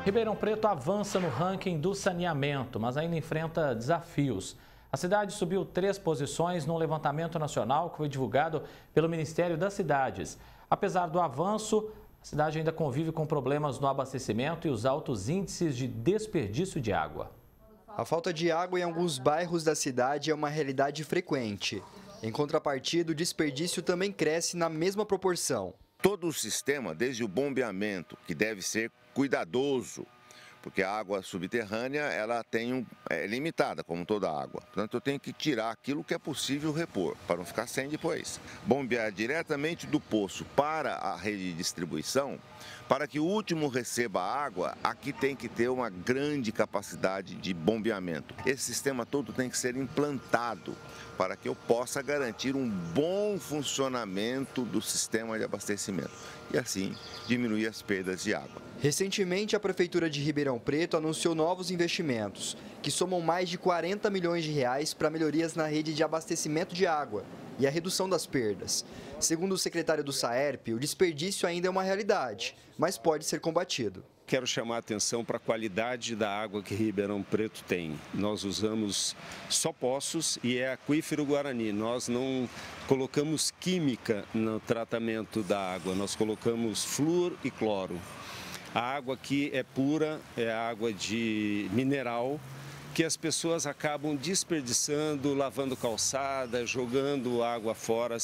Ribeirão Preto avança no ranking do saneamento, mas ainda enfrenta desafios. A cidade subiu 3 posições no levantamento nacional que foi divulgado pelo Ministério das Cidades. Apesar do avanço, a cidade ainda convive com problemas no abastecimento e os altos índices de desperdício de água. A falta de água em alguns bairros da cidade é uma realidade frequente. Em contrapartida, o desperdício também cresce na mesma proporção. Todo o sistema, desde o bombeamento, que deve ser cuidadoso, porque a água subterrânea ela é limitada, como toda água. Portanto, eu tenho que tirar aquilo que é possível repor, para não ficar sem depois. Bombear diretamente do poço para a rede de distribuição, para que o último receba água, aqui tem que ter uma grande capacidade de bombeamento. Esse sistema todo tem que ser implantado para que eu possa garantir um bom funcionamento do sistema de abastecimento e assim diminuir as perdas de água. Recentemente, a Prefeitura de Ribeirão Preto anunciou novos investimentos, que somam mais de 40 milhões de reais para melhorias na rede de abastecimento de água e a redução das perdas. Segundo o secretário do SAERP, o desperdício ainda é uma realidade, mas pode ser combatido. Quero chamar a atenção para a qualidade da água que Ribeirão Preto tem. Nós usamos só poços e é aquífero Guarani. Nós não colocamos química no tratamento da água, nós colocamos flúor e cloro. A água aqui é pura, é água de mineral, que as pessoas acabam desperdiçando, lavando calçada, jogando água fora,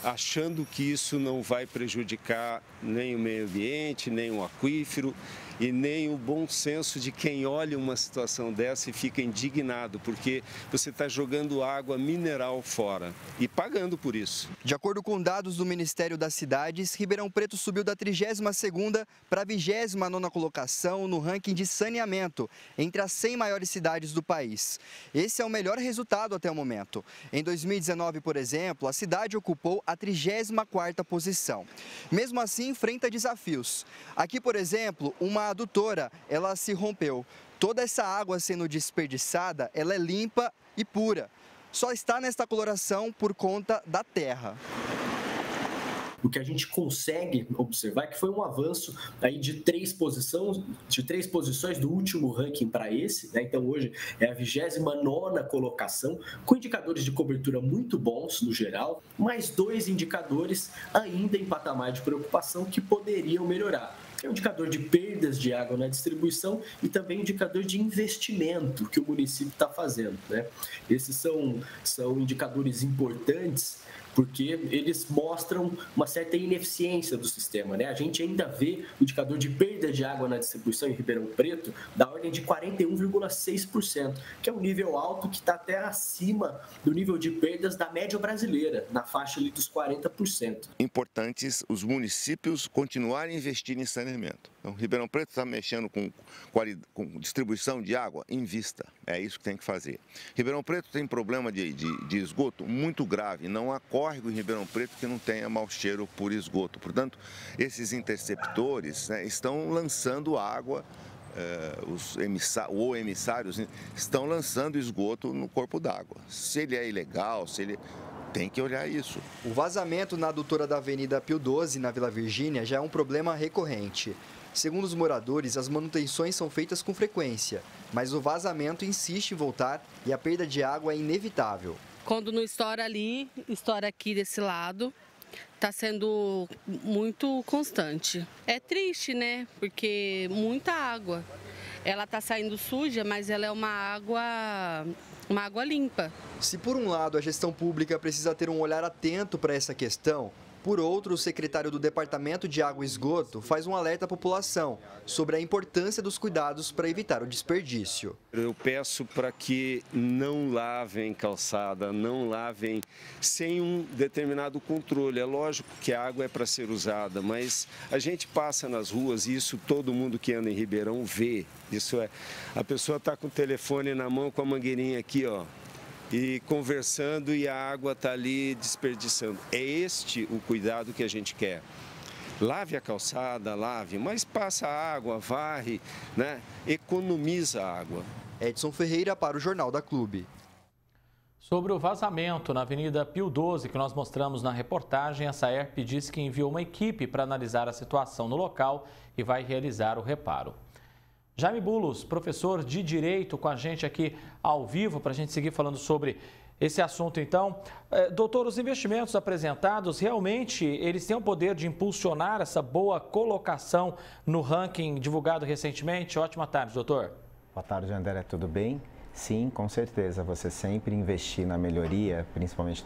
achando que isso não vai prejudicar nem o meio ambiente, nem o aquífero e nem o bom senso de quem olha uma situação dessa e fica indignado, porque você está jogando água mineral fora e pagando por isso. De acordo com dados do Ministério das Cidades, Ribeirão Preto subiu da 32ª para a 29ª colocação no ranking de saneamento, entre as 100 maiores cidades do país. Esse é o melhor resultado até o momento. Em 2019, por exemplo, a cidade ocupou a 34ª posição. Mesmo assim, enfrenta desafios. Aqui, por exemplo, uma adutora, ela se rompeu. Toda essa água sendo desperdiçada, ela é limpa e pura. Só está nesta coloração por conta da terra. O que a gente consegue observar é que foi um avanço aí de 3 posições do último ranking para esse, né? Então hoje é a 29ª colocação, com indicadores de cobertura muito bons no geral, mais 2 indicadores ainda em patamar de preocupação que poderiam melhorar. É o indicador de perdas de água na distribuição e também o indicador de investimento que o município está fazendo, né? Esses são indicadores importantes porque eles mostram uma certa ineficiência do sistema, né? A gente ainda vê o indicador de perda de água na distribuição em Ribeirão Preto da ordem de 41,6%, que é um nível alto que está até acima do nível de perdas da média brasileira, na faixa ali dos 40%. Importantes os municípios continuarem a investir em saneamento. Então, Ribeirão Preto está mexendo com distribuição de água, invista. É isso que tem que fazer. Ribeirão Preto tem problema de esgoto muito grave. Não há córrego em Ribeirão Preto que não tenha mau cheiro por esgoto. Portanto, esses interceptores, né, estão lançando água, os emissários estão lançando esgoto no corpo d'água. Se ele é ilegal, tem que olhar isso. O vazamento na adutora da Avenida Pio XII, na Vila Virgínia, já é um problema recorrente. Segundo os moradores, as manutenções são feitas com frequência, mas o vazamento insiste em voltar e a perda de água é inevitável. Quando não estoura ali, estoura aqui desse lado. Está sendo muito constante. É triste, né? Porque muita água. Ela está saindo suja, mas ela é uma água limpa. Se por um lado a gestão pública precisa ter um olhar atento para essa questão, por outro, o secretário do Departamento de Água e Esgoto faz um alerta à população sobre a importância dos cuidados para evitar o desperdício. Eu peço para que não lavem calçada, não lavem sem um determinado controle. É lógico que a água é para ser usada, mas a gente passa nas ruas e isso todo mundo que anda em Ribeirão vê. Isso é, a pessoa está com o telefone na mão com a mangueirinha aqui, ó, e conversando e a água está ali desperdiçando. É este o cuidado que a gente quer. Lave a calçada, lave, mas passa a água, varre, né? Economiza a água. Edson Ferreira para o Jornal da Clube. Sobre o vazamento na Avenida Pio XII, que nós mostramos na reportagem, a SAERP disse que enviou uma equipe para analisar a situação no local e vai realizar o reparo. Jaime Bulos, professor de Direito, com a gente aqui ao vivo, para a gente seguir falando sobre esse assunto, então. Doutor, os investimentos apresentados, realmente, eles têm o poder de impulsionar essa boa colocação no ranking divulgado recentemente? Ótima tarde, doutor. Boa tarde, André. Tudo bem? Sim, com certeza. Você sempre investir na melhoria, principalmente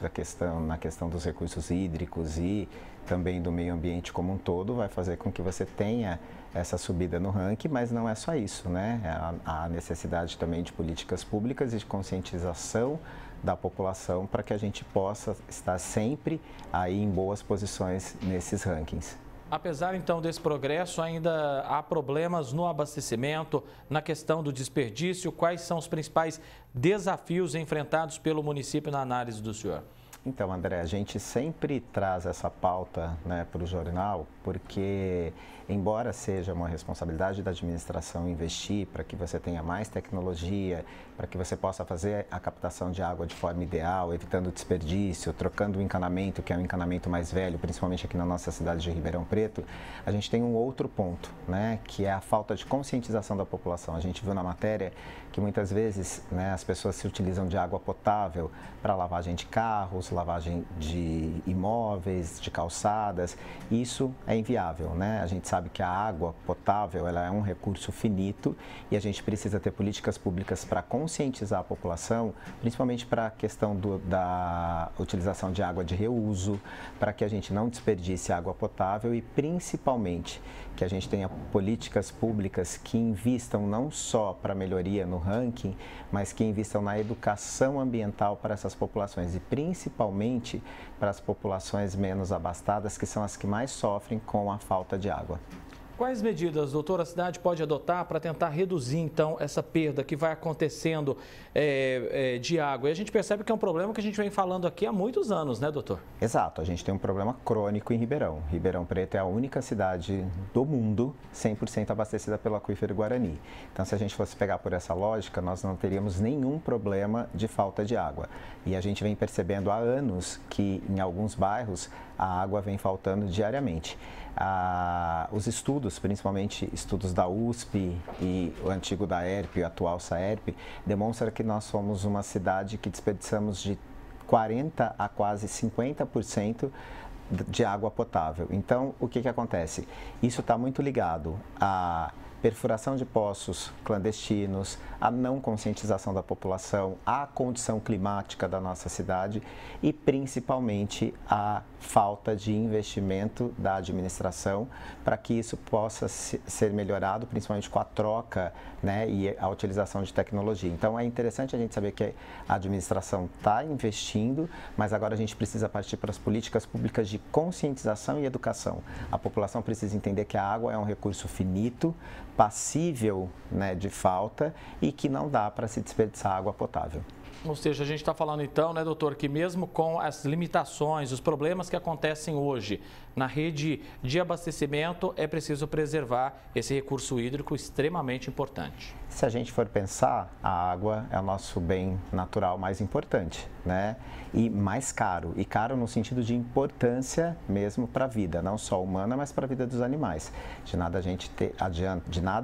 na questão dos recursos hídricos e também do meio ambiente como um todo, vai fazer com que você tenha essa subida no ranking, mas não é só isso, né? Há necessidade também de políticas públicas e de conscientização da população para que a gente possa estar sempre aí em boas posições nesses rankings. Apesar, então, desse progresso, ainda há problemas no abastecimento, na questão do desperdício. Quais são os principais desafios enfrentados pelo município na análise do senhor? Então, André, a gente sempre traz essa pauta, né, para o jornal, porque, embora seja uma responsabilidade da administração investir para que você tenha mais tecnologia, para que você possa fazer a captação de água de forma ideal, evitando desperdício, trocando o encanamento, que é um encanamento mais velho, principalmente aqui na nossa cidade de Ribeirão Preto, a gente tem um outro ponto, né, que é a falta de conscientização da população. A gente viu na matéria que muitas vezes, né, as pessoas se utilizam de água potável para lavagem de carros, lavagem de imóveis, de calçadas. Isso é inviável, né? A gente sabe que a água potável, ela é um recurso finito e a gente precisa ter políticas públicas para conscientizar a população, principalmente para a questão da utilização de água de reuso, para que a gente não desperdice água potável e principalmente que a gente tenha políticas públicas que invistam não só para melhoria no ranking, mas que invistam na educação ambiental para essas populações e principalmente para as populações menos abastadas, que são as que mais sofrem com a falta de água. Quais medidas, doutor, a cidade pode adotar para tentar reduzir, então, essa perda que vai acontecendo de água? E a gente percebe que é um problema que a gente vem falando aqui há muitos anos, né, doutor? Exato, a gente tem um problema crônico em Ribeirão. Ribeirão Preto é a única cidade do mundo 100% abastecida pelo aquífero Guarani. Então, se a gente fosse pegar por essa lógica, nós não teríamos nenhum problema de falta de água. E a gente vem percebendo há anos que, em alguns bairros, a água vem faltando diariamente. Os estudos, principalmente estudos da USP e o antigo DAERP, o atual SAERP, demonstram que nós somos uma cidade que desperdiçamos de 40% a quase 50% de água potável. Então, o que acontece? Isso está muito ligado à perfuração de poços clandestinos, a não conscientização da população, a condição climática da nossa cidade e principalmente a falta de investimento da administração para que isso possa ser melhorado, principalmente com a troca, né, e a utilização de tecnologia. Então é interessante a gente saber que a administração está investindo, mas agora a gente precisa partir para as políticas públicas de conscientização e educação. A população precisa entender que a água é um recurso finito, passível, né, de falta e que não dá para se desperdiçar água potável. Ou seja, a gente está falando então, né, doutor, que mesmo com as limitações, os problemas que acontecem hoje na rede de abastecimento, é preciso preservar esse recurso hídrico extremamente importante. Se a gente for pensar, a água é o nosso bem natural mais importante, né? E mais caro. E caro no sentido de importância mesmo para a vida, não só humana, mas para a vida dos animais. De nada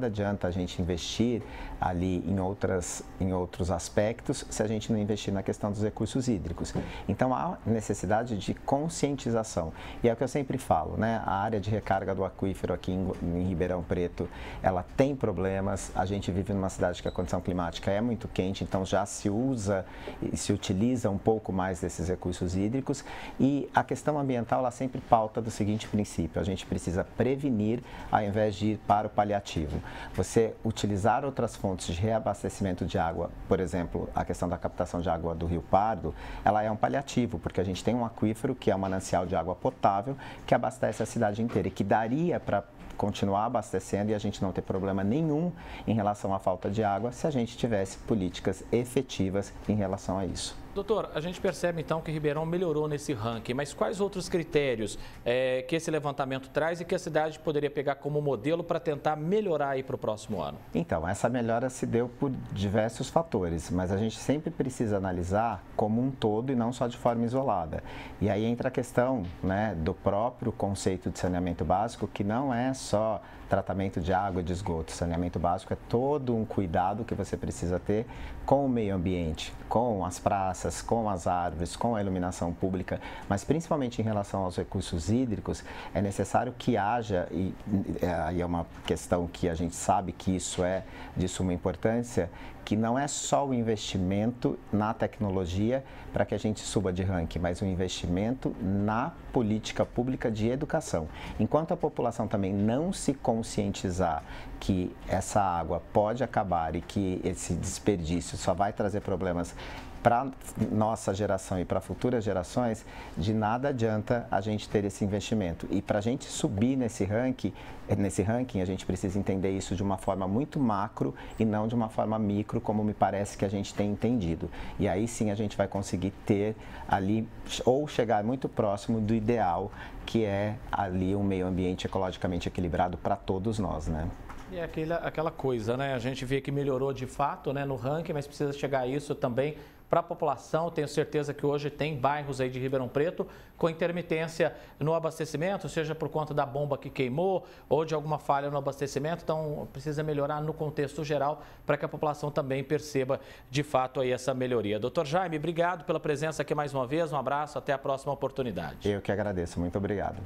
adianta a gente investir ali em outros aspectos se a gente não investir na questão dos recursos hídricos. Então há necessidade de conscientização. E é o que eu sempre falo, né? A área de recarga do aquífero aqui em Ribeirão Preto, ela tem problemas. A gente vive numa cidade que a condição climática é muito quente, então já se usa e se utiliza um pouco mais desses recursos hídricos. E a questão ambiental, ela sempre pauta do seguinte princípio: a gente precisa prevenir ao invés de ir para o paliativo. Você utilizar outras fontes de reabastecimento de água, por exemplo, a questão da captação de água do Rio Pardo, ela é um paliativo, porque a gente tem um aquífero que é um manancial de água potável que abastece a cidade inteira e que daria para continuar abastecendo e a gente não ter problema nenhum em relação à falta de água se a gente tivesse políticas efetivas em relação a isso. Doutor, a gente percebe então que Ribeirão melhorou nesse ranking, mas quais outros critérios que esse levantamento traz e que a cidade poderia pegar como modelo para tentar melhorar aí para o próximo ano? Então, essa melhora se deu por diversos fatores, mas a gente sempre precisa analisar como um todo e não só de forma isolada. E aí entra a questão, né, do próprio conceito de saneamento básico, que não é só tratamento de água e de esgoto. Saneamento básico é todo um cuidado que você precisa ter com o meio ambiente, com as praças, com as árvores, com a iluminação pública, mas principalmente em relação aos recursos hídricos, é necessário que haja, e aí é uma questão que a gente sabe que isso é de suma importância, que não é só o investimento na tecnologia para que a gente suba de ranking, mas o investimento na política pública de educação. Enquanto a população também não se conscientizar que essa água pode acabar e que esse desperdício só vai trazer problemas para nossa geração e para futuras gerações, de nada adianta a gente ter esse investimento. E para a gente subir nesse ranking, a gente precisa entender isso de uma forma muito macro e não de uma forma micro, como me parece que a gente tem entendido. E aí sim a gente vai conseguir ter ali, ou chegar muito próximo do ideal, que é ali um meio ambiente ecologicamente equilibrado para todos nós, né? E é aquela coisa, né? A gente vê que melhorou de fato, né, no ranking, mas precisa chegar a isso também para a população. Tenho certeza que hoje tem bairros aí de Ribeirão Preto com intermitência no abastecimento, seja por conta da bomba que queimou ou de alguma falha no abastecimento. Então, precisa melhorar no contexto geral para que a população também perceba de fato aí essa melhoria. Doutor Jaime, obrigado pela presença aqui mais uma vez. Um abraço, até a próxima oportunidade. Eu que agradeço. Muito obrigado.